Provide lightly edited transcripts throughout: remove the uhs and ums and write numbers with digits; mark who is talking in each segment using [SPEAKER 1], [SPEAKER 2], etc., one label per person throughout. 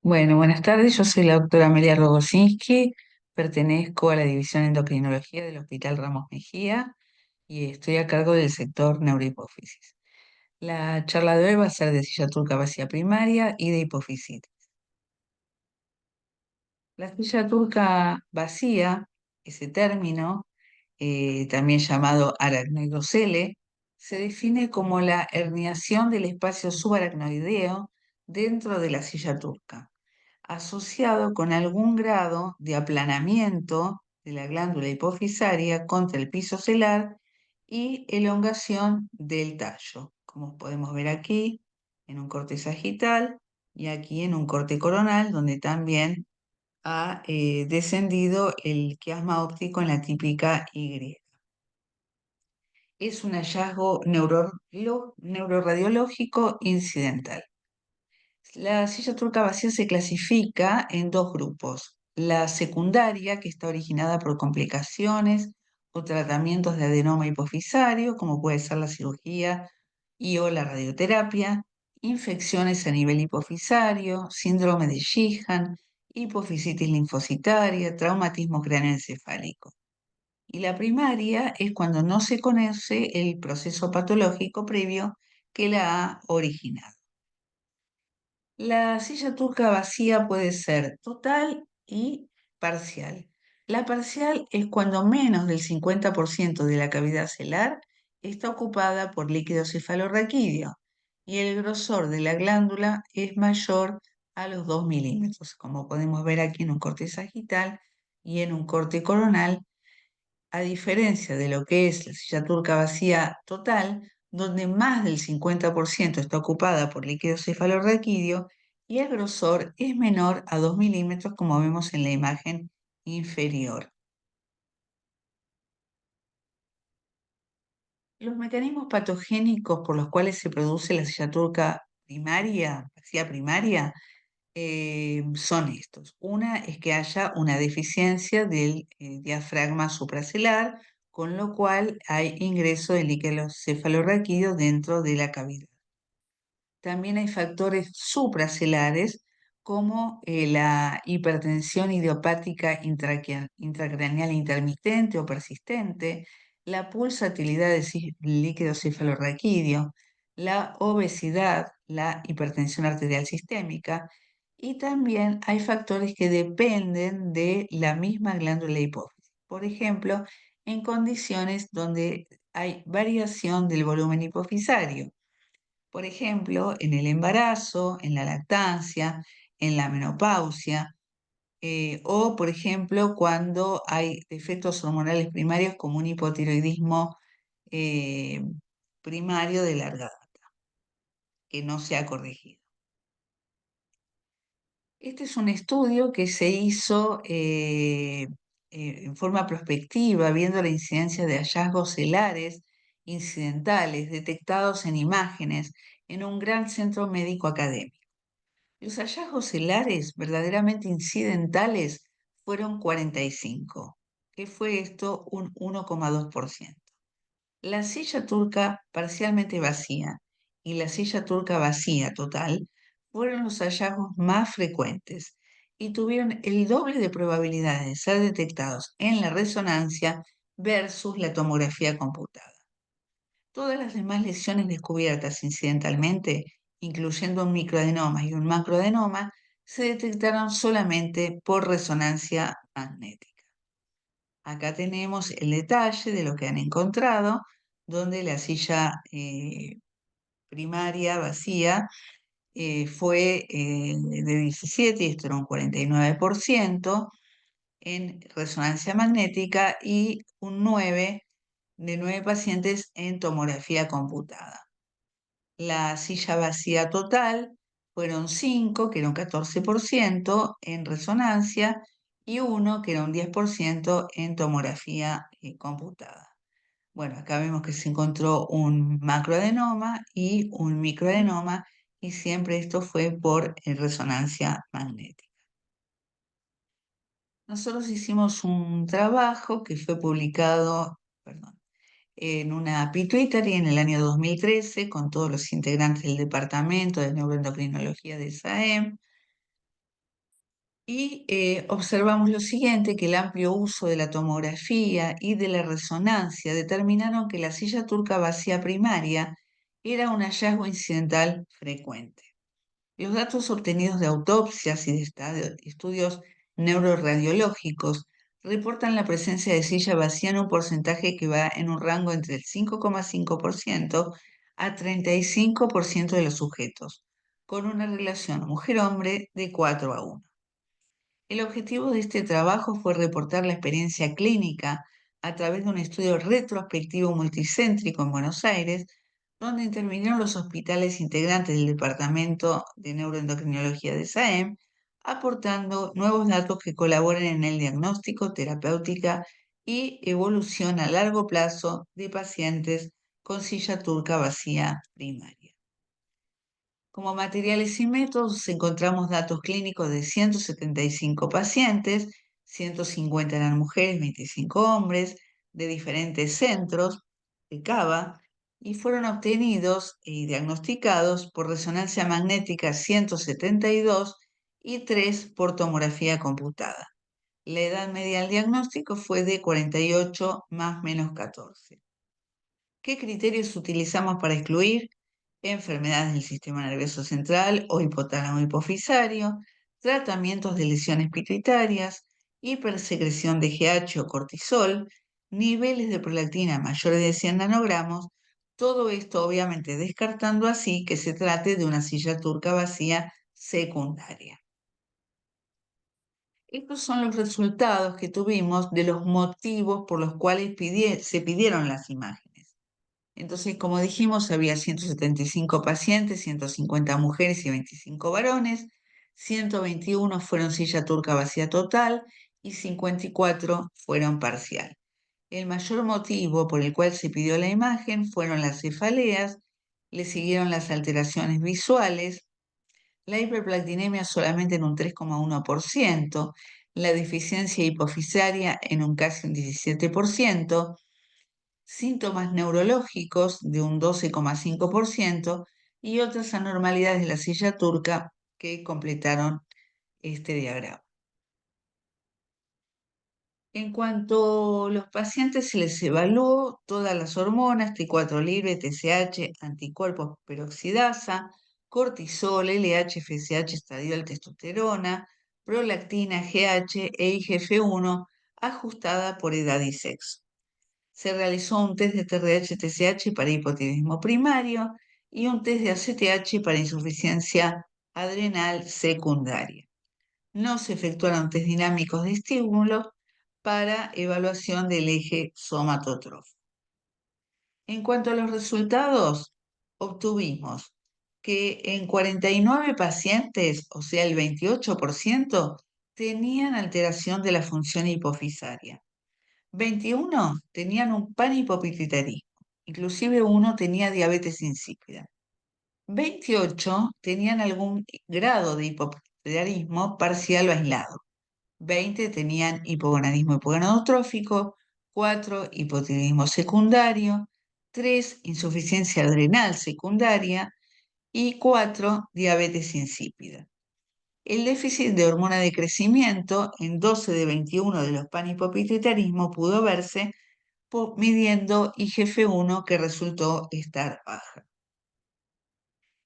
[SPEAKER 1] Bueno, buenas tardes. Yo soy la doctora Amelia Rogozinski, pertenezco a la División de Endocrinología del Hospital Ramos Mejía y estoy a cargo del sector neurohipófisis. La charla de hoy va a ser de silla turca vacía primaria y de hipofisitis. La silla turca vacía, ese término, también llamado aracnoidocele, se define como la herniación del espacio subaracnoideo dentro de la silla turca, asociado con algún grado de aplanamiento de la glándula hipofisaria contra el piso celar y elongación del tallo, como podemos ver aquí en un corte sagital y aquí en un corte coronal, donde también ha descendido el quiasma óptico en la típica Y. Es un hallazgo neuroradiológico incidental. La silla turca vacía se clasifica en dos grupos. La secundaria, que está originada por complicaciones o tratamientos de adenoma hipofisario, como puede ser la cirugía y o la radioterapia, infecciones a nivel hipofisario, síndrome de Sheehan, hipofisitis linfocitaria, traumatismo craneoencefálico. Y la primaria es cuando no se conoce el proceso patológico previo que la ha originado. La silla turca vacía puede ser total y parcial. La parcial es cuando menos del 50% de la cavidad celular está ocupada por líquido cefalorraquídeo y el grosor de la glándula es mayor a los 2 milímetros, como podemos ver aquí en un corte sagital y en un corte coronal, a diferencia de lo que es la silla turca vacía total, donde más del 50% está ocupada por líquido cefalorraquídeo y el grosor es menor a 2 milímetros, como vemos en la imagen inferior. Los mecanismos patogénicos por los cuales se produce la silla turca primaria, vacía primaria, son estos. Una es que haya una deficiencia del diafragma supracelular, con lo cual hay ingreso de líquido cefalorraquídeo dentro de la cavidad. También hay factores supracelares como la hipertensión idiopática intracraneal intermitente o persistente, la pulsatilidad del líquido cefalorraquídeo, la obesidad, la hipertensión arterial sistémica, y también hay factores que dependen de la misma glándula hipófisis. Por ejemplo, en condiciones donde hay variación del volumen hipofisario. Por ejemplo, en el embarazo, en la lactancia, en la menopausia, o por ejemplo cuando hay defectos hormonales primarios como un hipotiroidismo eh, primario de larga data, que no se ha corregido. Este es un estudio que se hizo en forma prospectiva, viendo la incidencia de hallazgos celares incidentales detectados en imágenes en un gran centro médico académico. Los hallazgos celares verdaderamente incidentales fueron 45, que fue esto un 1,2%. La silla turca parcialmente vacía y la silla turca vacía total fueron los hallazgos más frecuentes y tuvieron el doble de probabilidades de ser detectados en la resonancia versus la tomografía computada. Todas las demás lesiones descubiertas incidentalmente, incluyendo un microadenoma y un macroadenoma, se detectaron solamente por resonancia magnética. Acá tenemos el detalle de lo que han encontrado, donde la silla primaria vacía fue de 17, y esto era un 49%, en resonancia magnética y un 9 de 9 pacientes en tomografía computada. La silla vacía total fueron 5, que era un 14% en resonancia, y 1, que era un 10% en tomografía computada. Bueno, acá vemos que se encontró un macroadenoma y un microadenoma, y siempre esto fue por resonancia magnética. Nosotros hicimos un trabajo que fue publicado, perdón, en una pituitary en el año 2013 con todos los integrantes del departamento de neuroendocrinología de SAEM, Y observamos lo siguiente, que el amplio uso de la tomografía y de la resonancia determinaron que la silla turca vacía primaria era un hallazgo incidental frecuente. Los datos obtenidos de autopsias y de estudios neuroradiológicos reportan la presencia de silla vacía en un porcentaje que va en un rango entre el 5,5% a 35% de los sujetos, con una relación mujer-hombre de 4:1. El objetivo de este trabajo fue reportar la experiencia clínica a través de un estudio retrospectivo multicéntrico en Buenos Aires, donde intervinieron los hospitales integrantes del Departamento de Neuroendocrinología de SAEM, aportando nuevos datos que colaboren en el diagnóstico, terapéutica y evolución a largo plazo de pacientes con silla turca vacía primaria. Como materiales y métodos encontramos datos clínicos de 175 pacientes, 150 eran mujeres, 25 hombres, de diferentes centros de Cava, y fueron obtenidos y diagnosticados por resonancia magnética 172 y 3 por tomografía computada. La edad media del diagnóstico fue de 48 más menos 14. ¿Qué criterios utilizamos para excluir? Enfermedades del sistema nervioso central o hipotálamo hipofisario, tratamientos de lesiones pituitarias, hipersecreción de GH o cortisol, niveles de prolactina mayores de 100 nanogramos, todo esto obviamente descartando así que se trate de una silla turca vacía secundaria. Estos son los resultados que tuvimos de los motivos por los cuales se pidieron las imágenes. Entonces, como dijimos, había 175 pacientes, 150 mujeres y 25 varones, 121 fueron silla turca vacía total y 54 fueron parcial. El mayor motivo por el cual se pidió la imagen fueron las cefaleas, le siguieron las alteraciones visuales, la hiperplastinemia solamente en un 3,1%, la deficiencia hipofisaria en un casi un 17%, síntomas neurológicos de un 12,5% y otras anormalidades de la silla turca que completaron este diagrama. En cuanto a los pacientes, se les evaluó todas las hormonas, T4 libre, TSH, anticuerpos peroxidasa, cortisol, LH, FSH, estadiol, testosterona, prolactina, GH e IGF-1, ajustada por edad y sexo. Se realizó un test de TRH-TSH para hipotiroidismo primario y un test de ACTH para insuficiencia adrenal secundaria. No se efectuaron test dinámicos de estímulo para evaluación del eje somatotrófico. En cuanto a los resultados, obtuvimos que en 49 pacientes, o sea el 28%, tenían alteración de la función hipofisaria. 21 tenían un panhipopituitarismo, inclusive uno tenía diabetes insípida. 28 tenían algún grado de hipopituitarismo parcial o aislado. 20 tenían hipogonadismo hipogonadotrófico, 4 hipotiroidismo secundario, 3 insuficiencia adrenal secundaria y 4 diabetes insípida. El déficit de hormona de crecimiento en 12 de 21 de los panhipopituitarismo pudo verse midiendo IGF-1 que resultó estar baja.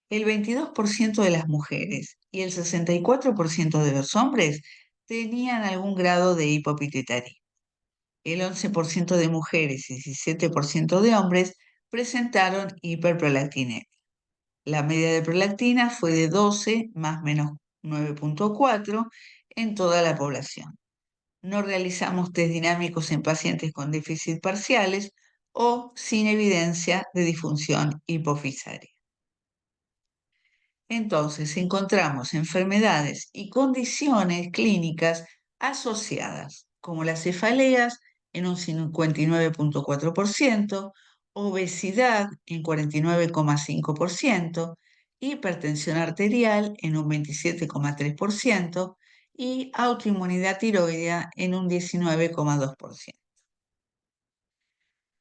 [SPEAKER 1] El 22% de las mujeres y el 64% de los hombres tenían algún grado de hipopituitarismo. El 11% de mujeres y 17% de hombres presentaron hiperprolactinemia. La media de prolactina fue de 12 más menos 9,4 en toda la población. No realizamos test dinámicos en pacientes con déficit parciales o sin evidencia de disfunción hipofisaria. Entonces, encontramos enfermedades y condiciones clínicas asociadas, como las cefaleas en un 59,4%, obesidad en 49,5%, hipertensión arterial en un 27,3% y autoinmunidad tiroidea en un 19,2%.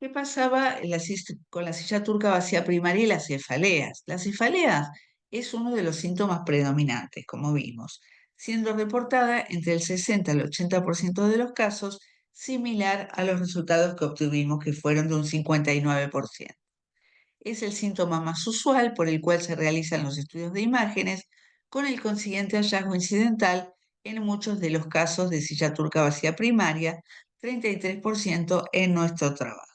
[SPEAKER 1] ¿Qué pasaba con la silla turca vacía primaria y las cefaleas? Las cefaleas es uno de los síntomas predominantes, como vimos. siendo reportada entre el 60 al 80% de los casos, similar a los resultados que obtuvimos, que fueron de un 59%. Es el síntoma más usual por el cual se realizan los estudios de imágenes, con el consiguiente hallazgo incidental en muchos de los casos de silla turca vacía primaria, 33% en nuestro trabajo.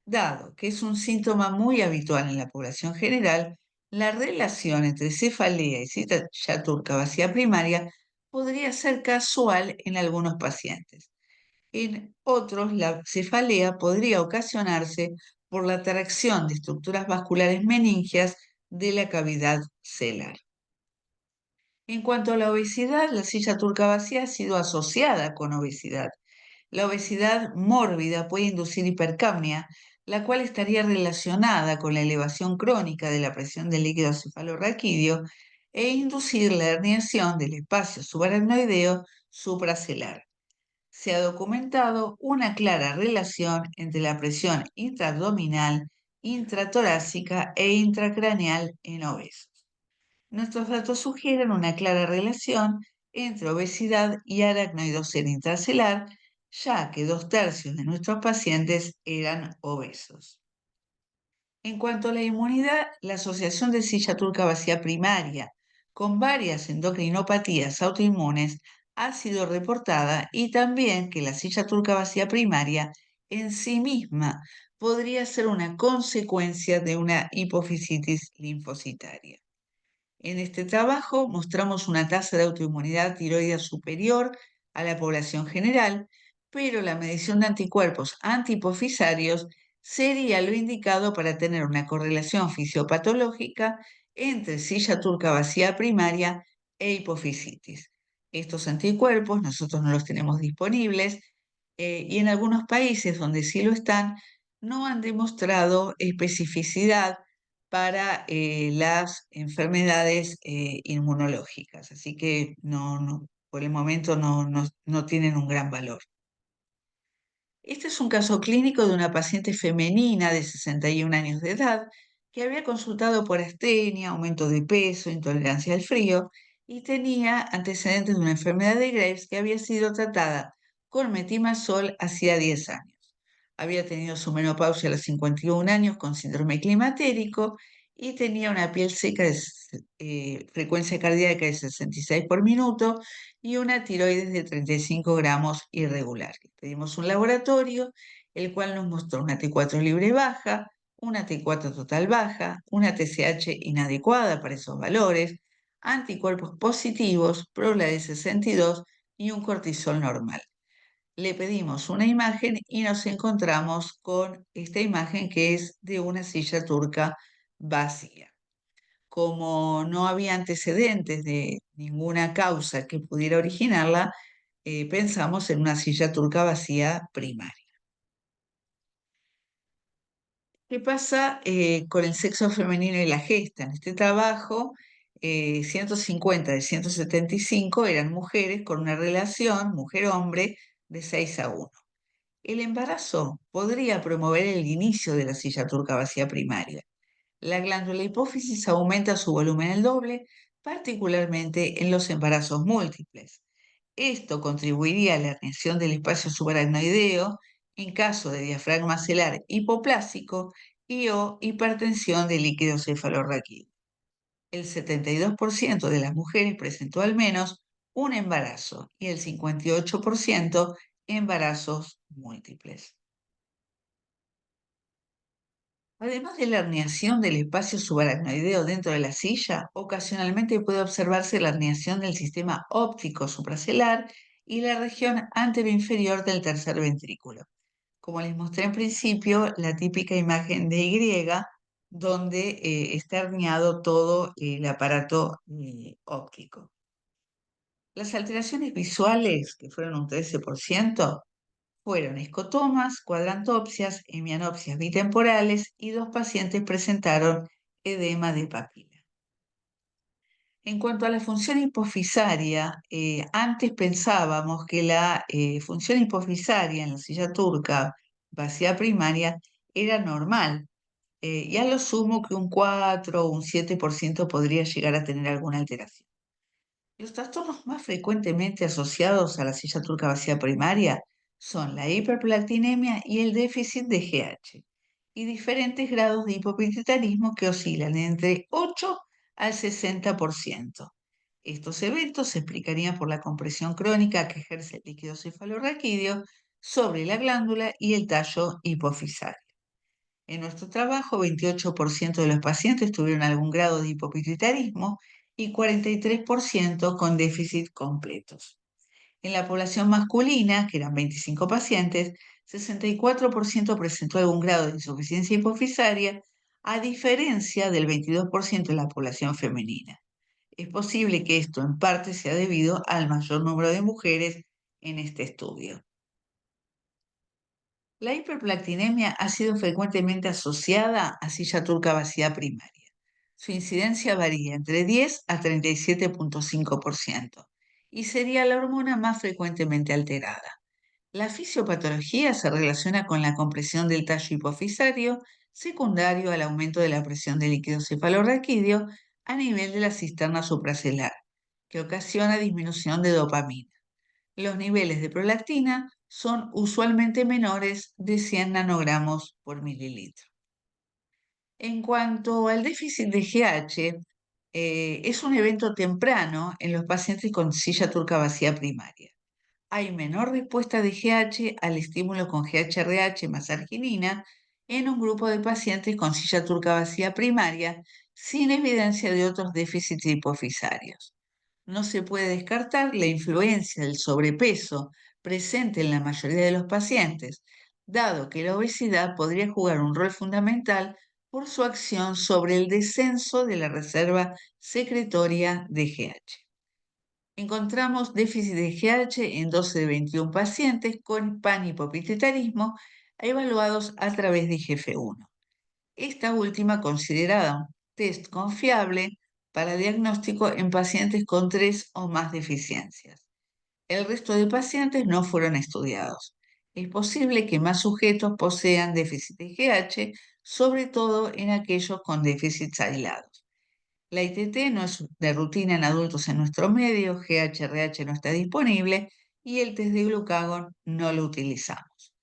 [SPEAKER 1] Dado que es un síntoma muy habitual en la población general, la relación entre cefalea y silla turca vacía primaria podría ser casual en algunos pacientes. En otros, la cefalea podría ocasionarse por la atracción de estructuras vasculares meningias de la cavidad celar. En cuanto a la obesidad, la silla turca vacía ha sido asociada con obesidad. La obesidad mórbida puede inducir hipercapnia, la cual estaría relacionada con la elevación crónica de la presión del líquido cefalorraquídeo e inducir la herniación del espacio subaracnoideo supracelar. Se ha documentado una clara relación entre la presión intraabdominal, intratorácica e intracraneal en obesos. Nuestros datos sugieren una clara relación entre obesidad y aracnoidosera intracelular, ya que 2/3 de nuestros pacientes eran obesos. En cuanto a la inmunidad, la asociación de silla turca vacía primaria con varias endocrinopatías autoinmunes ha sido reportada, y también que la silla turca vacía primaria en sí misma podría ser una consecuencia de una hipofisitis linfocitaria. En este trabajo mostramos una tasa de autoinmunidad tiroidea superior a la población general, pero la medición de anticuerpos antihipofisarios sería lo indicado para tener una correlación fisiopatológica entre silla turca vacía primaria e hipofisitis. Estos anticuerpos nosotros no los tenemos disponibles, y en algunos países donde sí lo están, no han demostrado especificidad para las enfermedades inmunológicas. Así que por el momento no tienen un gran valor. Este es un caso clínico de una paciente femenina de 61 años de edad que había consultado por astenia, aumento de peso, intolerancia al frío, y tenía antecedentes de una enfermedad de Graves que había sido tratada con metimazol hacía 10 años. Había tenido su menopausia a los 51 años con síndrome climatérico y tenía una piel seca de frecuencia cardíaca de 66 por minuto y una tiroides de 35 gramos irregular. Pedimos un laboratorio, el cual nos mostró una T4 libre baja, una T4 total baja, una TSH inadecuada para esos valores, anticuerpos positivos, PROLA de 62 y un cortisol normal. Le pedimos una imagen y nos encontramos con esta imagen, que es de una silla turca vacía. Como no había antecedentes de ninguna causa que pudiera originarla, pensamos en una silla turca vacía primaria. ¿Qué pasa con el sexo femenino y la gesta? En este trabajo, 150 de 175 eran mujeres con una relación mujer-hombre de 6:1. El embarazo podría promover el inicio de la silla turca vacía primaria. La glándula hipófisis aumenta su volumen el doble, particularmente en los embarazos múltiples. Esto contribuiría a la herniación del espacio subaracnoideo en caso de diafragma celular hipoplásico y o hipertensión del líquido cefalorraquídeo. El 72% de las mujeres presentó al menos un embarazo y el 58% embarazos múltiples. Además de la herniación del espacio subaracnoideo dentro de la silla, ocasionalmente puede observarse la herniación del sistema óptico supracelular y la región anteroinferior del tercer ventrículo. Como les mostré en principio, la típica imagen de Y, donde está herniado todo el aparato óptico. Las alteraciones visuales, que fueron un 13%, fueron escotomas, cuadrantopsias, hemianopsias bitemporales, y 2 pacientes presentaron edema de papila. En cuanto a la función hipofisaria, antes pensábamos que la función hipofisaria en la silla turca vacía primaria era normal, y a lo sumo que un 4 o un 7% podría llegar a tener alguna alteración. Los trastornos más frecuentemente asociados a la silla turca vacía primaria son la hiperprolactinemia y el déficit de GH, y diferentes grados de hipopituitarismo que oscilan entre 8 al 60%. Estos eventos se explicarían por la compresión crónica que ejerce el líquido cefalorraquídeo sobre la glándula y el tallo hipofisario. En nuestro trabajo, 28% de los pacientes tuvieron algún grado de hipopituitarismo y 43% con déficit completos. En la población masculina, que eran 25 pacientes, 64% presentó algún grado de insuficiencia hipofisaria, a diferencia del 22% en la población femenina. Es posible que esto en parte sea debido al mayor número de mujeres en este estudio. La hiperplastinemia ha sido frecuentemente asociada a silla turca vacía primaria. Su incidencia varía entre 10 a 37,5% y sería la hormona más frecuentemente alterada. La fisiopatología se relaciona con la compresión del tallo hipofisario, secundario al aumento de la presión del líquido cefalorraquídeo a nivel de la cisterna supracelular, que ocasiona disminución de dopamina. Los niveles de prolactina son usualmente menores de 100 nanogramos por mililitro. En cuanto al déficit de GH, es un evento temprano en los pacientes con silla turca vacía primaria. Hay menor respuesta de GH al estímulo con GHRH más arginina en un grupo de pacientes con silla turca vacía primaria sin evidencia de otros déficits hipofisarios. No se puede descartar la influencia del sobrepeso presente en la mayoría de los pacientes, dado que la obesidad podría jugar un rol fundamental por su acción sobre el descenso de la reserva secretoria de GH. Encontramos déficit de GH en 12 de 21 pacientes con panhipopituitarismo evaluados a través de IGF-1. Esta última considerada un test confiable para diagnóstico en pacientes con 3 o más deficiencias. El resto de pacientes no fueron estudiados. Es posible que más sujetos posean déficit de GH, sobre todo en aquellos con déficits aislados. La ITT no es de rutina en adultos en nuestro medio, GHRH no está disponible y el test de glucagón no lo utilizamos.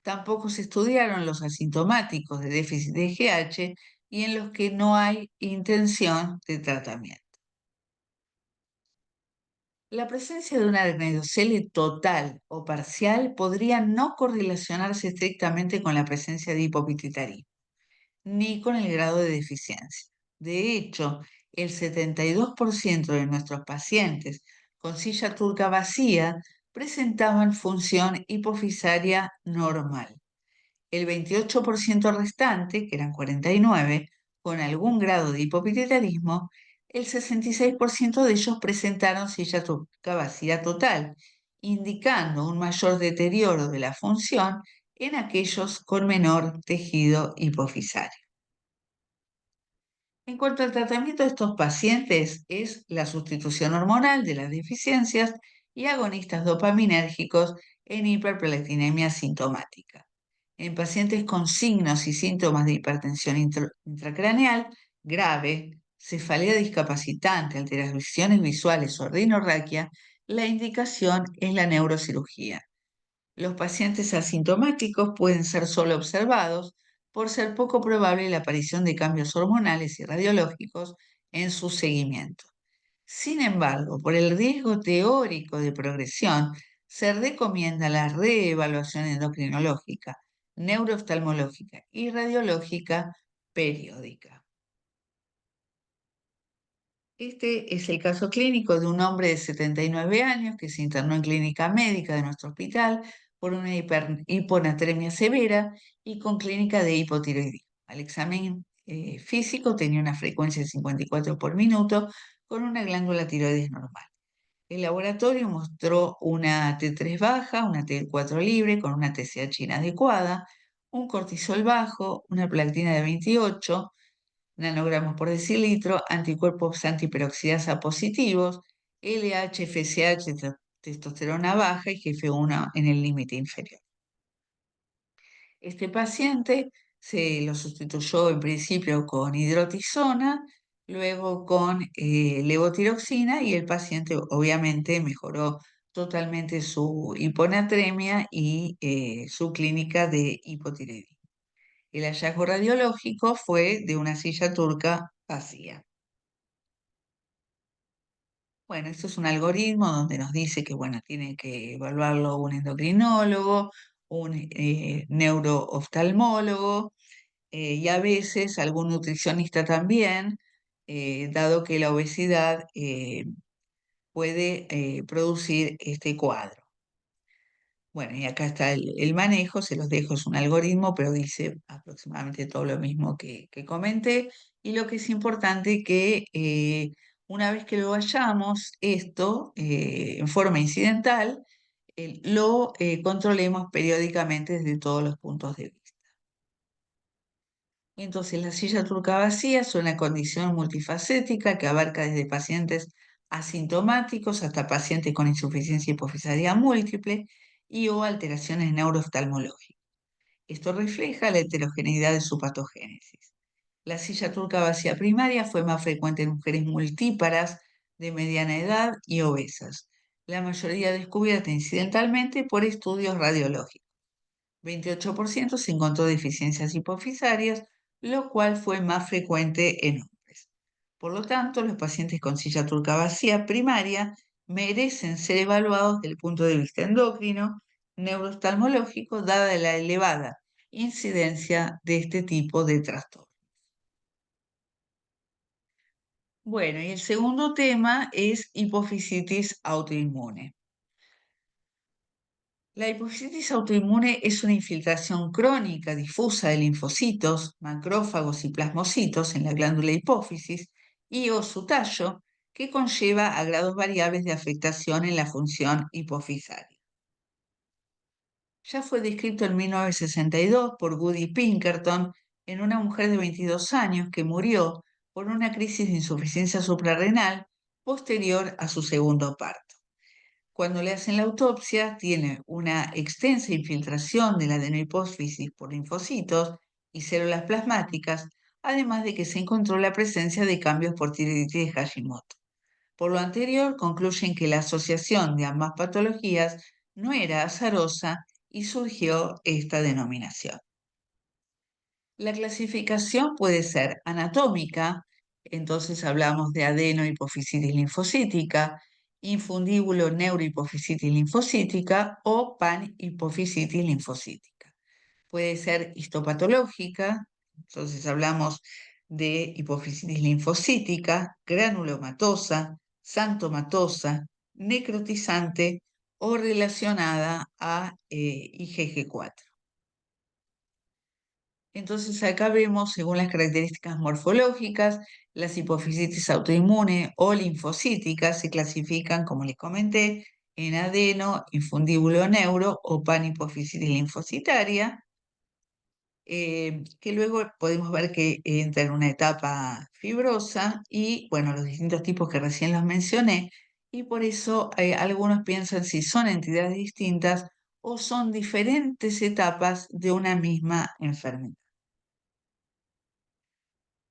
[SPEAKER 1] Tampoco se estudiaron los asintomáticos de déficit de GH y en los que no hay intención de tratamiento. La presencia de una adrenocele total o parcial podría no correlacionarse estrictamente con la presencia de hipopituitarismo, ni con el grado de deficiencia. De hecho, el 72% de nuestros pacientes con silla turca vacía presentaban función hipofisaria normal. El 28% restante, que eran 49, con algún grado de hipopituitarismo, el 66% de ellos presentaron silla turca vacía total, indicando un mayor deterioro de la función en aquellos con menor tejido hipofisario. En cuanto al tratamiento de estos pacientes, es la sustitución hormonal de las deficiencias y agonistas dopaminérgicos en hiperprolactinemia sintomática. En pacientes con signos y síntomas de hipertensión intracraneal grave, cefalea discapacitante, alteraciones visuales o rinorraquia, la indicación es la neurocirugía. Los pacientes asintomáticos pueden ser solo observados por ser poco probable la aparición de cambios hormonales y radiológicos en su seguimiento. Sin embargo, por el riesgo teórico de progresión, se recomienda la reevaluación endocrinológica, neurooftalmológica y radiológica periódica. Este es el caso clínico de un hombre de 79 años que se internó en clínica médica de nuestro hospital por una hiponatremia severa y con clínica de hipotiroidismo. Al examen físico tenía una frecuencia de 54 por minuto con una glándula tiroides normal. El laboratorio mostró una T3 baja, una T4 libre con una TSH inadecuada, un cortisol bajo, una prolactina de 28 nanogramos por decilitro, anticuerpos antiperoxidasa positivos, LH, FSH, testosterona baja y GF1 en el límite inferior. Este paciente se lo sustituyó en principio con hidrotisona, luego con levotiroxina y el paciente obviamente mejoró totalmente su hiponatremia y su clínica de hipotiroidismo. El hallazgo radiológico fue de una silla turca vacía. Bueno, esto es un algoritmo donde nos dice que, bueno, tiene que evaluarlo un endocrinólogo, un neurooftalmólogo y a veces algún nutricionista también, dado que la obesidad puede producir este cuadro. Bueno, y acá está el manejo, se los dejo, es un algoritmo, pero dice aproximadamente todo lo mismo que comenté. Y lo que es importante que una vez que lo hallamos, esto en forma incidental, lo controlemos periódicamente desde todos los puntos de vista. Entonces, la silla turca vacía es una condición multifacética que abarca desde pacientes asintomáticos hasta pacientes con insuficiencia hipofisaria múltiple y o alteraciones neurooftalmológicas. Esto refleja la heterogeneidad de su patogénesis. La silla turca vacía primaria fue más frecuente en mujeres multíparas de mediana edad y obesas, la mayoría descubierta incidentalmente por estudios radiológicos. 28% se encontró deficiencias hipofisarias, lo cual fue más frecuente en hombres. Por lo tanto, los pacientes con silla turca vacía primaria merecen ser evaluados desde el punto de vista endocrino, neurooftalmológico, dada la elevada incidencia de este tipo de trastorno. Bueno, y el segundo tema es hipofisitis autoinmune. La hipofisitis autoinmune es una infiltración crónica difusa de linfocitos, macrófagos y plasmocitos en la glándula hipófisis y o su tallo, que conlleva a grados variables de afectación en la función hipofisaria. Ya fue descrito en 1962 por Woody Pinkerton en una mujer de 22 años que murió por una crisis de insuficiencia suprarrenal posterior a su segundo parto. Cuando le hacen la autopsia, tiene una extensa infiltración de la adenohipófisis por linfocitos y células plasmáticas, además de que se encontró la presencia de cambios por tiroiditis de Hashimoto. Por lo anterior, concluyen que la asociación de ambas patologías no era azarosa y surgió esta denominación. La clasificación puede ser anatómica, entonces hablamos de adenohipofisitis linfocítica, infundíbulo neurohipofisitis linfocítica o panhipofisitis linfocítica. Puede ser histopatológica, entonces hablamos de hipofisitis linfocítica, granulomatosa, xantomatosa, necrotizante o relacionada a IgG4. Entonces acá vemos, según las características morfológicas, las hipofisitis autoinmune o linfocíticas se clasifican, como les comenté, en adeno, infundíbulo neuro o panhipofisitis linfocitaria, que luego podemos ver que entra en una etapa fibrosa y, bueno, los distintos tipos que recién los mencioné, y por eso algunos piensan si son entidades distintas o son diferentes etapas de una misma enfermedad.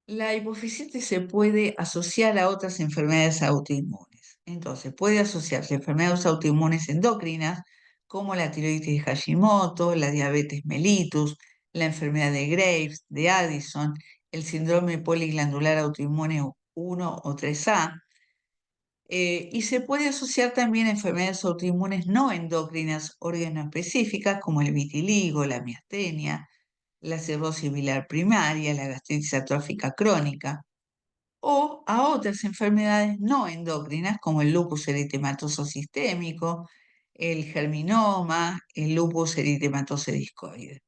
[SPEAKER 1] La hipofisitis se puede asociar a otras enfermedades autoinmunes. Entonces, puede asociarse a enfermedades autoinmunes endocrinas, como la tiroides de Hashimoto, la diabetes mellitus, la enfermedad de Graves, de Addison, el síndrome poliglandular autoinmune 1 o 3A, y se puede asociar también a enfermedades autoinmunes no endocrinas específicas, como el vitiligo, la miastenia, la cirrosis biliar primaria, la gastritis atrófica crónica, o a otras enfermedades no endocrinas como el lupus eritematoso sistémico, el germinoma, el lupus eritematoso discoide.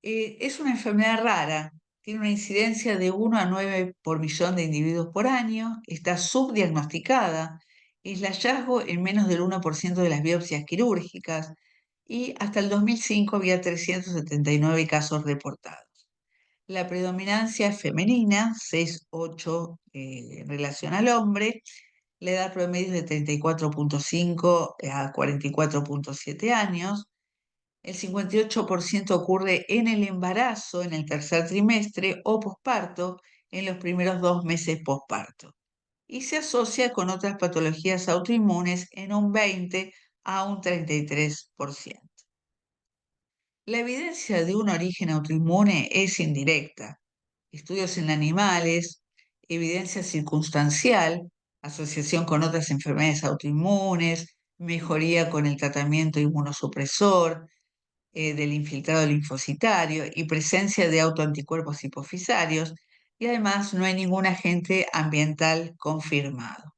[SPEAKER 1] Es una enfermedad rara, tiene una incidencia de 1 a 9 por millón de individuos por año, está subdiagnosticada, es el hallazgo en menos del 1% de las biopsias quirúrgicas y hasta el 2005 había 379 casos reportados. La predominancia es femenina, 6,8 en relación al hombre. La edad promedio es de 34,5 a 44,7 años. El 58% ocurre en el embarazo, en el tercer trimestre o posparto, en los primeros 2 meses posparto. Y se asocia con otras patologías autoinmunes en un 20 a un 33%. La evidencia de un origen autoinmune es indirecta. Estudios en animales, evidencia circunstancial, asociación con otras enfermedades autoinmunes, mejoría con el tratamiento inmunosupresor, del infiltrado linfocitario y presencia de autoanticuerpos hipofisarios, y además no hay ningún agente ambiental confirmado.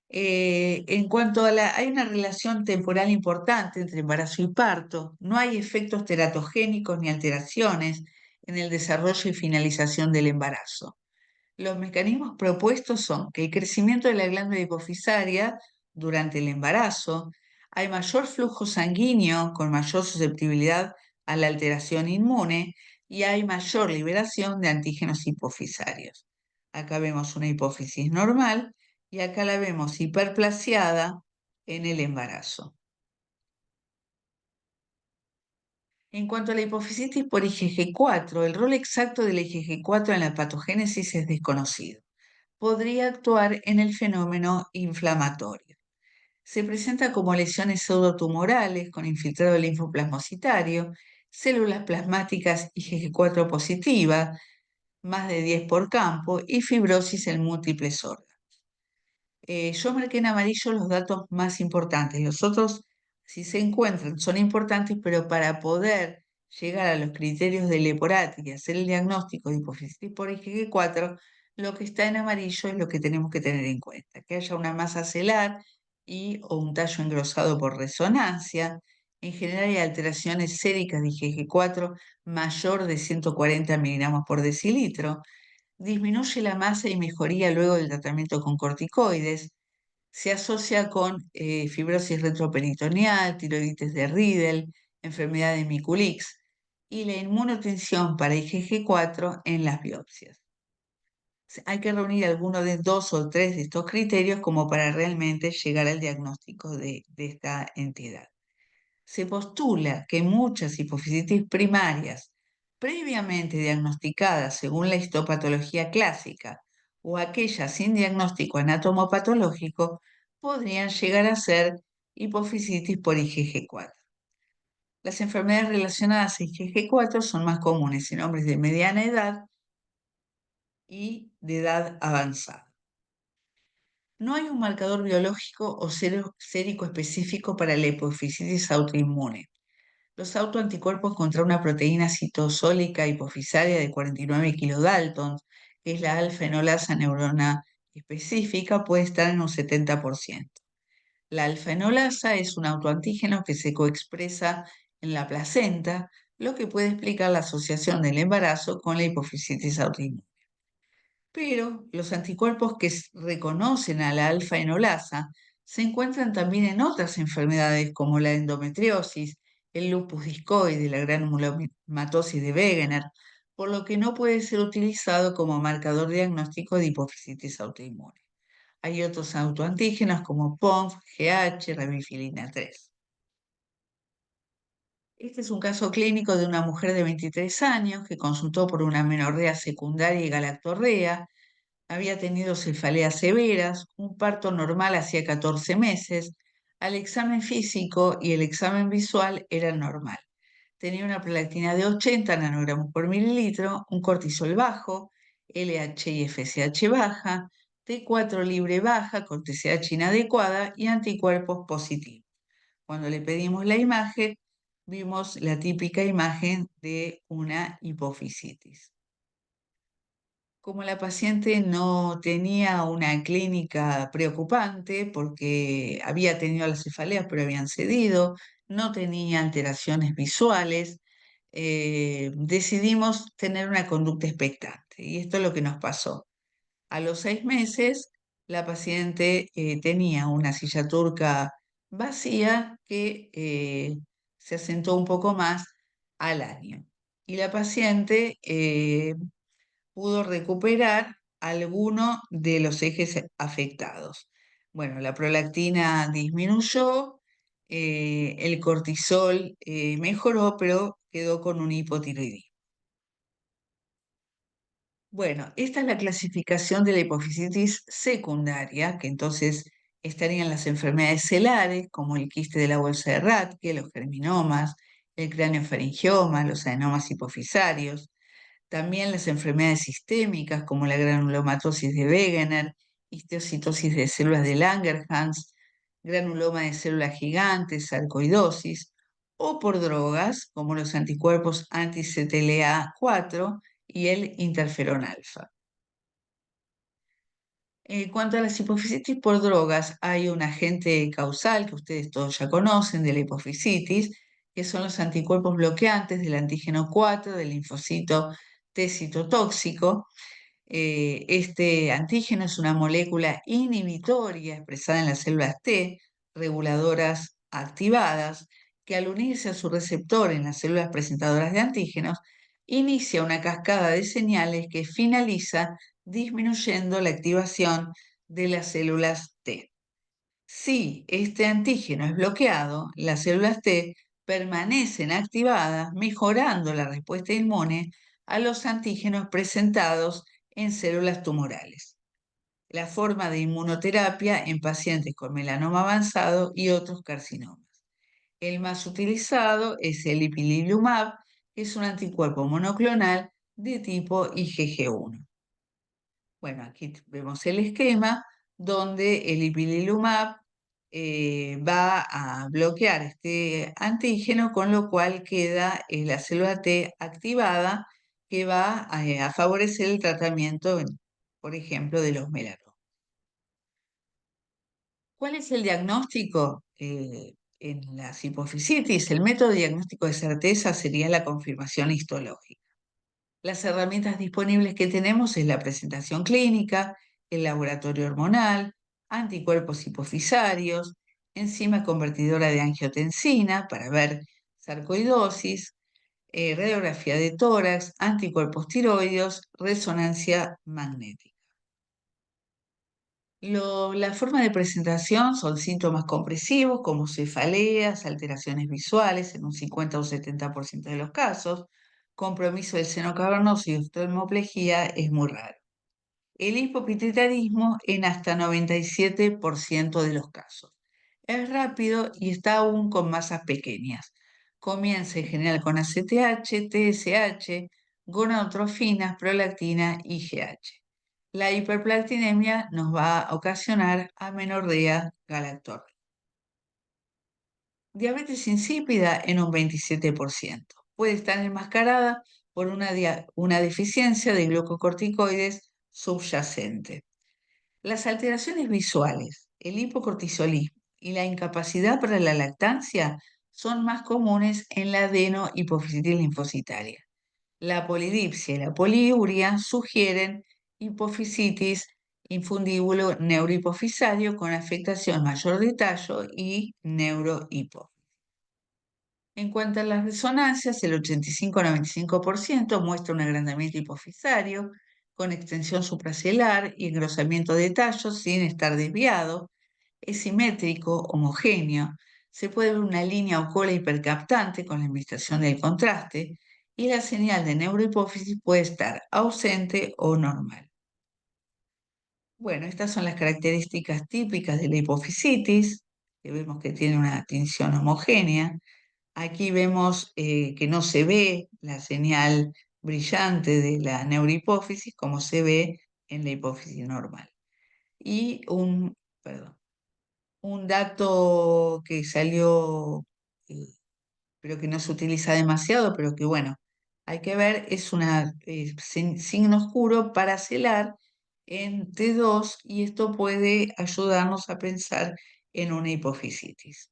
[SPEAKER 1] En cuanto a hay una relación temporal importante entre embarazo y parto, no hay efectos teratogénicos ni alteraciones en el desarrollo y finalización del embarazo. Los mecanismos propuestos son que el crecimiento de la glándula hipofisaria durante el embarazo, hay mayor flujo sanguíneo con mayor susceptibilidad a la alteración inmune y hay mayor liberación de antígenos hipofisarios. Acá vemos una hipófisis normal y acá la vemos hiperplasiada en el embarazo. En cuanto a la hipofisitis por IgG4, el rol exacto del IgG4 en la patogénesis es desconocido. Podría actuar en el fenómeno inflamatorio. Se presenta como lesiones pseudotumorales con infiltrado linfoplasmocitario, células plasmáticas IgG4 positivas, más de 10 por campo, y fibrosis en múltiples órganos. Yo marqué en amarillo los datos más importantes. Los otros, si se encuentran, son importantes, pero para poder llegar a los criterios de Leporati y hacer el diagnóstico de hipófisis por IgG4, lo que está en amarillo es lo que tenemos que tener en cuenta. Que haya una masa celar y o un tallo engrosado por resonancia. En general hay alteraciones séricas de IgG4 mayor de 140 miligramos por decilitro. Disminuye la masa y mejoría luego del tratamiento con corticoides. Se asocia con fibrosis retroperitoneal, tiroiditis de Riedel, enfermedad de Miculix y la inmunotensión para IgG4 en las biopsias. Hay que reunir alguno de 2 o 3 de estos criterios como para realmente llegar al diagnóstico de esta entidad. Se postula que muchas hipofisitis primarias previamente diagnosticadas según la histopatología clásica o aquellas sin diagnóstico anatomopatológico podrían llegar a ser hipofisitis por IgG4. Las enfermedades relacionadas a IgG4 son más comunes en hombres de mediana edad y de edad avanzada. No hay un marcador biológico o sérico específico para la hipofisitis autoinmune. Los autoanticuerpos contra una proteína citosólica hipofisaria de 49 kilodaltons, que es la alfa-enolasa neurona específica, puede estar en un 70%. La alfa-enolasa es un autoantígeno que se coexpresa en la placenta, lo que puede explicar la asociación del embarazo con la hipofisitis autoinmune. Pero los anticuerpos que reconocen a la alfa-enolasa se encuentran también en otras enfermedades como la endometriosis, el lupus discoide, la granulomatosis de Wegener, por lo que no puede ser utilizado como marcador diagnóstico de hipofisitis autoinmune. Hay otros autoantígenos como POMF, GH, rabifilina 3. Este es un caso clínico de una mujer de 23 años que consultó por una menorrea secundaria y galactorrea. Había tenido cefaleas severas, un parto normal hacía 14 meses, al examen físico y el examen visual era normal. Tenía una prolactina de 80 nanogramos por mililitro, un cortisol bajo, LH y FSH baja, T4 libre baja con TSH inadecuada y anticuerpos positivos. Cuando le pedimos la imagen, vimos la típica imagen de una hipofisitis. Como la paciente no tenía una clínica preocupante porque había tenido las cefaleas pero habían cedido, no tenía alteraciones visuales, decidimos tener una conducta expectante y esto es lo que nos pasó. A los 6 meses, la paciente tenía una silla turca vacía que se asentó un poco más al año. Y la paciente pudo recuperar alguno de los ejes afectados. Bueno, la prolactina disminuyó, el cortisol mejoró, pero quedó con un hipotiroidismo. Bueno, esta es la clasificación de la hipofisitis secundaria, que entonces estarían las enfermedades celares, como el quiste de la bolsa de Rathke, los germinomas, el craneofaringioma, los adenomas hipofisarios. También las enfermedades sistémicas como la granulomatosis de Wegener, histiocytosis de células de Langerhans, granuloma de células gigantes, sarcoidosis, o por drogas como los anticuerpos anti-CTLA-4 y el interferón alfa. En cuanto a las hipofisitis por drogas, hay un agente causal que ustedes todos ya conocen de la hipofisitis, que son los anticuerpos bloqueantes del antígeno 4 del linfocito T citotóxico. Este antígeno es una molécula inhibitoria expresada en las células T, reguladoras activadas, que al unirse a su receptor en las células presentadoras de antígenos, inicia una cascada de señales que finaliza disminuyendo la activación de las células T. Si este antígeno es bloqueado, las células T permanecen activadas, mejorando la respuesta inmune a los antígenos presentados en células tumorales. La forma de inmunoterapia en pacientes con melanoma avanzado y otros carcinomas. El más utilizado es el ipilimumab, que es un anticuerpo monoclonal de tipo IgG1. Bueno, aquí vemos el esquema donde el ipilimumab va a bloquear este antígeno, con lo cual queda la célula T activada, que va a favorecer el tratamiento, por ejemplo, de los melanomas. ¿Cuál es el diagnóstico en las hipofisitis? El método de diagnóstico de certeza sería la confirmación histológica. Las herramientas disponibles que tenemos es la presentación clínica, el laboratorio hormonal, anticuerpos hipofisarios, enzima convertidora de angiotensina para ver sarcoidosis, radiografía de tórax, anticuerpos tiroideos, resonancia magnética. La forma de presentación son síntomas compresivos como cefaleas, alteraciones visuales en un 50 o 70% de los casos, compromiso del seno cavernoso y oftalmoplejía es muy raro. El hipopituitarismo en hasta 97% de los casos. Es rápido y está aún con masas pequeñas. Comienza en general con ACTH, TSH, gonadotrofinas, prolactina y GH. La hiperplastinemia nos va a ocasionar amenorrea galactórica. Diabetes insípida en un 27%. Puede estar enmascarada por una deficiencia de glucocorticoides subyacente. Las alteraciones visuales, el hipocortisolismo y la incapacidad para la lactancia son más comunes en la adenohipofisitis linfocitaria. La polidipsia y la poliuria sugieren hipofisitis infundíbulo neurohipofisario con afectación mayor de tallo y neurohipo. En cuanto a las resonancias, el 85-95% muestra un agrandamiento hipofisario con extensión supracelular y engrosamiento de tallos sin estar desviado, es simétrico, homogéneo. Se puede ver una línea o cola hipercaptante con la administración del contraste y la señal de neurohipófisis puede estar ausente o normal. Bueno, estas son las características típicas de la hipofisitis, que vemos que tiene una tinción homogénea. Aquí vemos que no se ve la señal brillante de la neurohipófisis como se ve en la hipófisis normal. Y perdón, un dato que salió, eh, pero que no se utiliza demasiado, pero que bueno, hay que ver, es un signo oscuro paracelar en T2 y esto puede ayudarnos a pensar en una hipofisitis.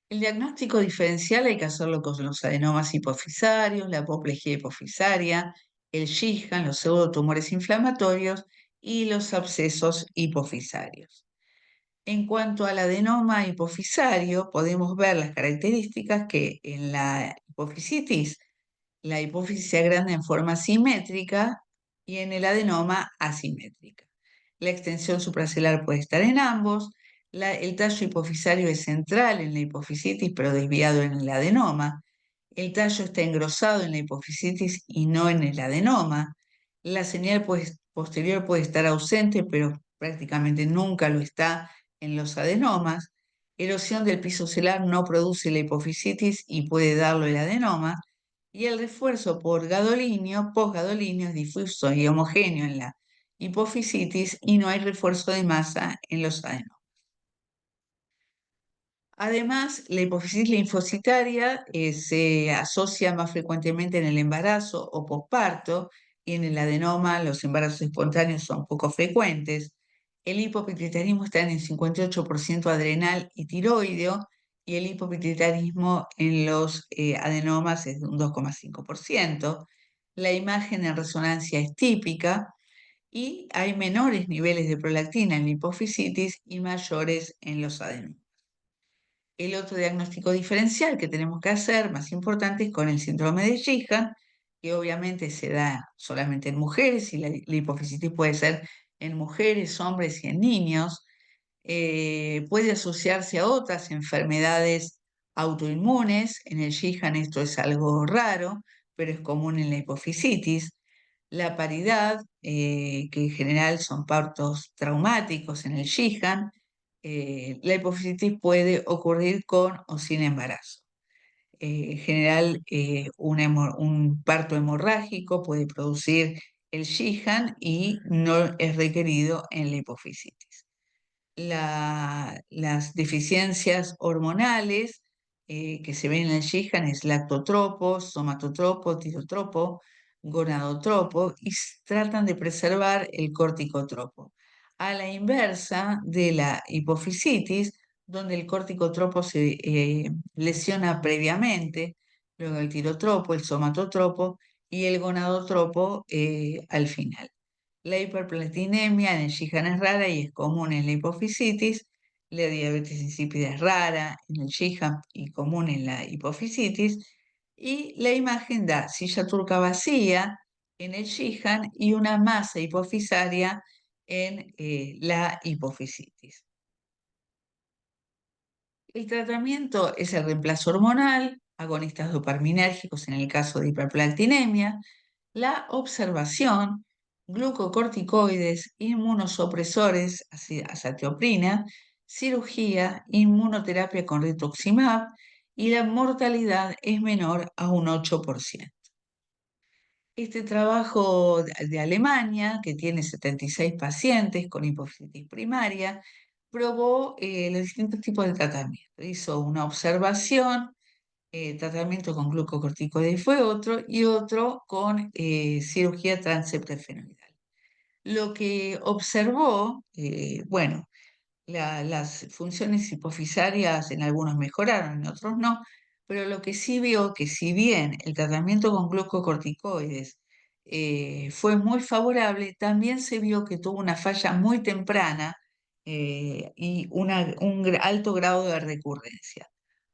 [SPEAKER 1] El diagnóstico diferencial hay que hacerlo con los adenomas hipofisarios, la apoplejía hipofisaria, el Sjögren, los pseudotumores inflamatorios y los abscesos hipofisarios. En cuanto al adenoma hipofisario, podemos ver las características que en la hipofisitis, la hipófisis se agranda en forma simétrica y en el adenoma asimétrica. La extensión supracelular puede estar en ambos, El tallo hipofisario es central en la hipofisitis, pero desviado en el adenoma. El tallo está engrosado en la hipofisitis y no en el adenoma. La señal posterior puede estar ausente, pero prácticamente nunca lo está en los adenomas. Erosión del piso celular no produce la hipofisitis y puede darlo el adenoma. Y el refuerzo por gadolinio, posgadolinio, es difuso y homogéneo en la hipofisitis y no hay refuerzo de masa en los adenomas. Además, la hipófisis linfocitaria se asocia más frecuentemente en el embarazo o posparto y en el adenoma los embarazos espontáneos son poco frecuentes. El hipopituitarismo está en el 58% adrenal y tiroideo y el hipopituitarismo en los adenomas es de un 2,5%. La imagen en resonancia es típica y hay menores niveles de prolactina en la hipofisitis y mayores en los adenomas. El otro diagnóstico diferencial que tenemos que hacer, más importante, es con el síndrome de Sheehan, que obviamente se da solamente en mujeres y la hipofisitis puede ser en mujeres, hombres y en niños. Puede asociarse a otras enfermedades autoinmunes. En el Sheehan esto es algo raro, pero es común en la hipofisitis. La paridad, que en general son partos traumáticos en el Sheehan, la hipofisitis puede ocurrir con o sin embarazo. En general, un parto hemorrágico puede producir el Sheehan y no es requerido en la hipofisitis. Las deficiencias hormonales que se ven en el Sheehan es lactotropo, somatotropo, tirotropo, gonadotropo y tratan de preservar el corticotropo. A la inversa de la hipofisitis, donde el corticotropo se lesiona previamente, luego el tirotropo, el somatotropo y el gonadotropo al final. La hiperplatinemia en el Sheehan es rara y es común en la hipofisitis. La diabetes insípida es rara en el Sheehan y común en la hipofisitis. Y la imagen da silla turca vacía en el Sheehan y una masa hipofisaria en la hipofisitis. El tratamiento es el reemplazo hormonal, agonistas dopaminérgicos en el caso de hiperprolactinemia, la observación, glucocorticoides, inmunosupresores, azatioprina, cirugía, inmunoterapia con rituximab y la mortalidad es menor a un 8%. Este trabajo de Alemania, que tiene 76 pacientes con hipofisitis primaria, probó los distintos tipos de tratamiento. Hizo una observación, tratamiento con glucocorticoides fue otro, y otro con cirugía transeptofenoidal. Lo que observó, bueno, las funciones hipofisarias en algunos mejoraron, en otros no, pero lo que sí vio que si bien el tratamiento con glucocorticoides fue muy favorable, también se vio que tuvo una falla muy temprana y alto grado de recurrencia,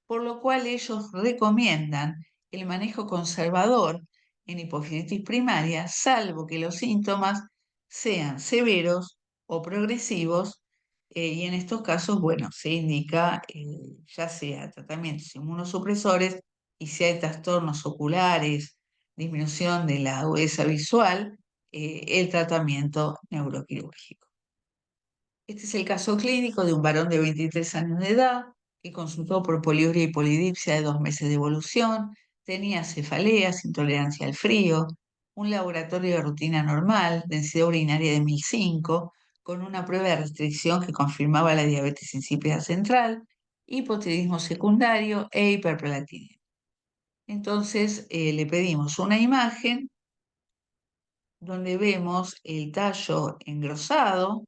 [SPEAKER 1] por lo cual ellos recomiendan el manejo conservador en hipofisitis primaria, salvo que los síntomas sean severos o progresivos, y en estos casos, bueno, se indica ya sea tratamientos inmunosupresores y si hay trastornos oculares, disminución de la agudeza visual, el tratamiento neuroquirúrgico. Este es el caso clínico de un varón de 23 años de edad que consultó por poliuria y polidipsia de 2 meses de evolución, tenía cefaleas, intolerancia al frío, un laboratorio de rutina normal, densidad urinaria de 1005, con una prueba de restricción que confirmaba la diabetes insípida central, hipotiroidismo secundario e hiperprolactinemia. Entonces le pedimos una imagen donde vemos el tallo engrosado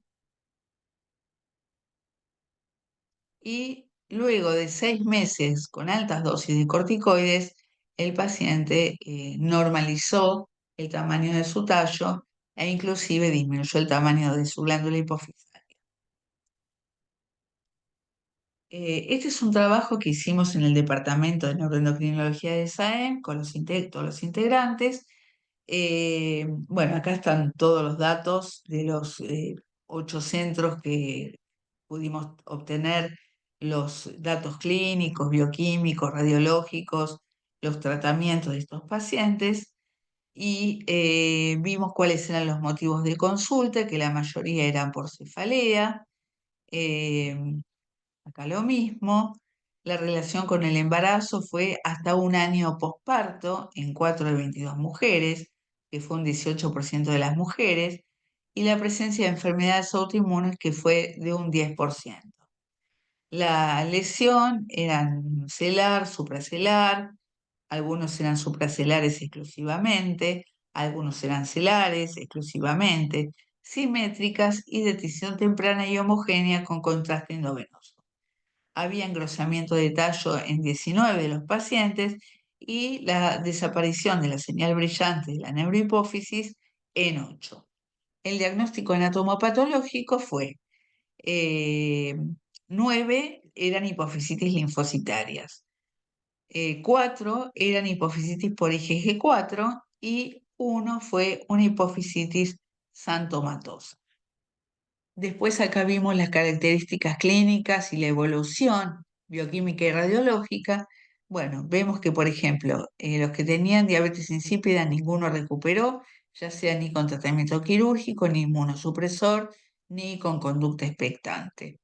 [SPEAKER 1] y luego de 6 meses con altas dosis de corticoides, el paciente normalizó el tamaño de su tallo e inclusive disminuyó el tamaño de su glándula hipofisaria. Este es un trabajo que hicimos en el Departamento de Neuroendocrinología de SAEM con todos los integrantes. Bueno, acá están todos los datos de los 8 centros pudimos obtener los datos clínicos, bioquímicos, radiológicos, los tratamientos de estos pacientes y vimos cuáles eran los motivos de consulta, que la mayoría eran por cefalea. eh, Acá lo mismo. La relación con el embarazo fue hasta un año posparto en 4 de 22 mujeres, que fue un 18% de las mujeres, y la presencia de enfermedades autoinmunes, que fue de un 10%. La lesión eran celar, supracelar, algunos eran supracelares exclusivamente, algunos eran celares exclusivamente, simétricas y de decisión temprana y homogénea con contraste endovenoso. Había engrosamiento de tallo en 19 de los pacientes y la desaparición de la señal brillante de la neurohipófisis en 8. El diagnóstico anatomopatológico fue eh, 9 eran hipofisitis linfocitarias, 4 eran hipofisitis por IgG4 y uno fue una hipofisitis xantomatosa. Después acá vimos las características clínicas y la evolución bioquímica y radiológica. Bueno, vemos que, por ejemplo, los que tenían diabetes insípida, ninguno recuperó, ya sea ni con tratamiento quirúrgico, ni inmunosupresor, ni con conducta expectante.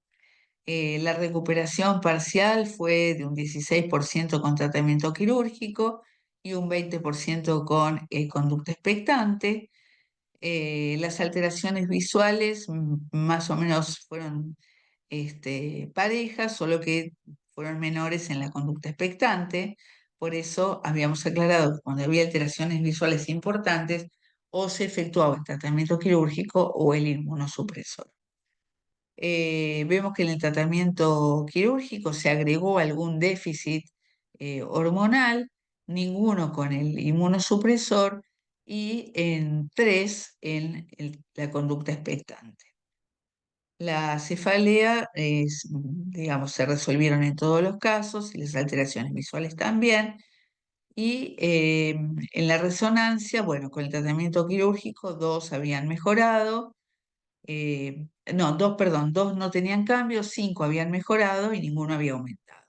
[SPEAKER 1] La recuperación parcial fue de un 16% con tratamiento quirúrgico y un 20% con conducta expectante. Las alteraciones visuales más o menos fueron parejas, solo que fueron menores en la conducta expectante. Por eso habíamos aclarado que cuando había alteraciones visuales importantes, o se efectuaba el tratamiento quirúrgico o el inmunosupresor. Vemos que en el tratamiento quirúrgico se agregó algún déficit hormonal, ninguno con el inmunosupresor y en 3 en la conducta expectante. La cefalea, digamos, se resolvieron en todos los casos y las alteraciones visuales también. Y en la resonancia, bueno, con el tratamiento quirúrgico, 2 habían mejorado, no, 2, perdón, 2 no tenían cambios, 5 habían mejorado y ninguno había aumentado.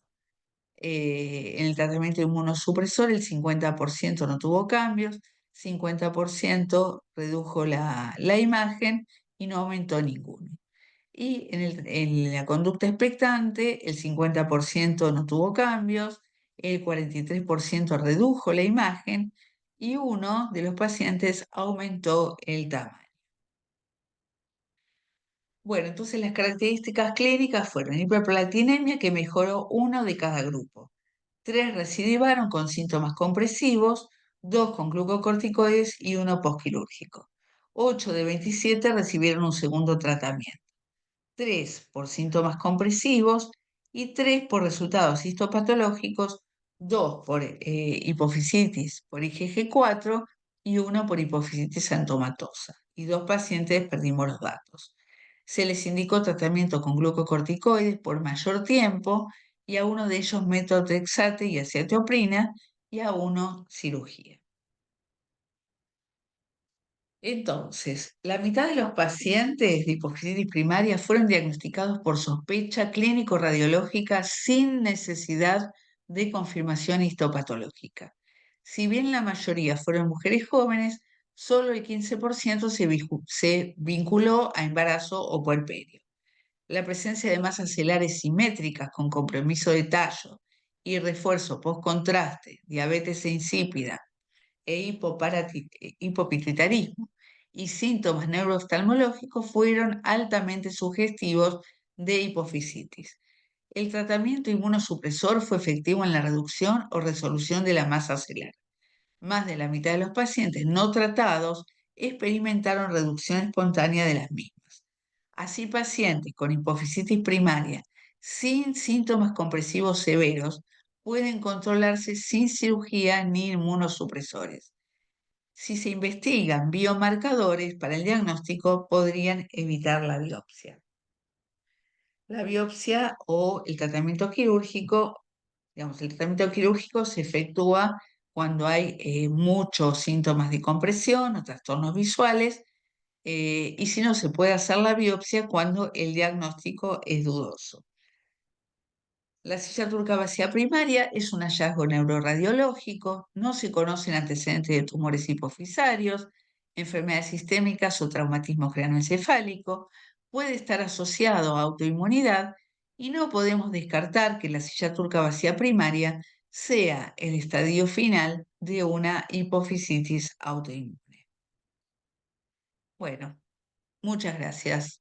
[SPEAKER 1] En el tratamiento inmunosupresor el 50% no tuvo cambios, 50% redujo la imagen y no aumentó ninguno. Y en la conducta expectante, el 50% no tuvo cambios, el 43% redujo la imagen y uno de los pacientes aumentó el tamaño. Bueno, entonces las características clínicas fueron hiperprolactinemia, que mejoró uno de cada grupo. 3 recidivaron con síntomas compresivos, 2 con glucocorticoides y uno posquirúrgico. 8 de 27 recibieron un segundo tratamiento. 3 por síntomas compresivos y 3 por resultados histopatológicos, 2 por hipofisitis por IgG4 y uno por hipofisitis xantomatosa. Y 2 pacientes perdimos los datos. Se les indicó tratamiento con glucocorticoides por mayor tiempo y a uno de ellos metotrexate y acetoprina y a uno cirugía. Entonces, la mitad de los pacientes de hipofisitis primaria fueron diagnosticados por sospecha clínico-radiológica sin necesidad de confirmación histopatológica. Si bien la mayoría fueron mujeres jóvenes, solo el 15% se vinculó a embarazo o puerperio. La presencia de masas celares simétricas con compromiso de tallo y refuerzo post-contraste, diabetes insípida, hipopituitarismo y síntomas neurooftalmológicos fueron altamente sugestivos de hipofisitis. El tratamiento inmunosupresor fue efectivo en la reducción o resolución de la masa celular. Más de la mitad de los pacientes no tratados experimentaron reducción espontánea de las mismas. Así, pacientes con hipofisitis primaria sin síntomas compresivos severos pueden controlarse sin cirugía ni inmunosupresores. Si se investigan biomarcadores para el diagnóstico, podrían evitar la biopsia. La biopsia o el tratamiento quirúrgico, digamos, el tratamiento quirúrgico se efectúa cuando hay muchos síntomas de compresión o trastornos visuales. y si no, se puede hacer la biopsia cuando el diagnóstico es dudoso. La silla turca vacía primaria es un hallazgo neuroradiológico, no se conocen antecedentes de tumores hipofisarios, enfermedades sistémicas o traumatismo craneoencefálico, puede estar asociado a autoinmunidad y no podemos descartar que la silla turca vacía primaria sea el estadio final de una hipofisitis autoinmune. Bueno, muchas gracias.